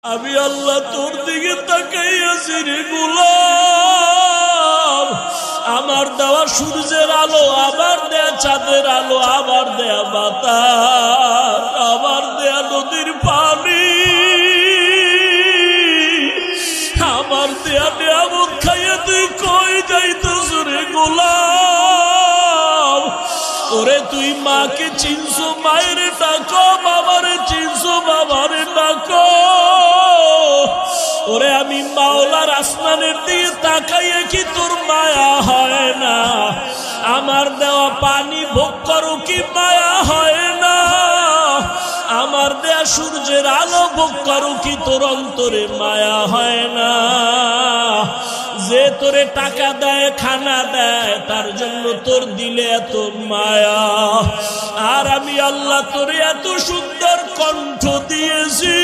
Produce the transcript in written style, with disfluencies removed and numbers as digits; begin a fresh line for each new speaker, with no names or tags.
আমি আল্লাহ তোর দিকে তাকাইয়াছি রে গোলাম। আমার দেওয়া সূর্যের আলো, আমার দেয়া চাঁদের আলো, আমার দেয়া বাতাস, আমার দেয়া নদীর পানি, আমার দেয়া নিয়ামত খাইয়া তুই কই যাইতেছ রে গোলাম? ওরে তুই মাকে চিনছো, মায়ের ডাকো, বাবারে চিনছো, বাবারে ডাকো। ওরে আমি মাওলার আসমানের দিকে তাকাইয়ে কি তোর মায়া হয় না? আমার দেওয়া পানি ভোগ করো কি মায়া হয় না? আমার দেয়া সূর্যের আলো ভোগ করো কি তোর অন্তরে মায়া হয় না? যে তোরে টাকা দেয়, খানা দেয়, তার জন্য তোর দিলে এত মায়া। আর আমি আল্লাহ তোরে এত সুন্দর কণ্ঠ দিয়েছি,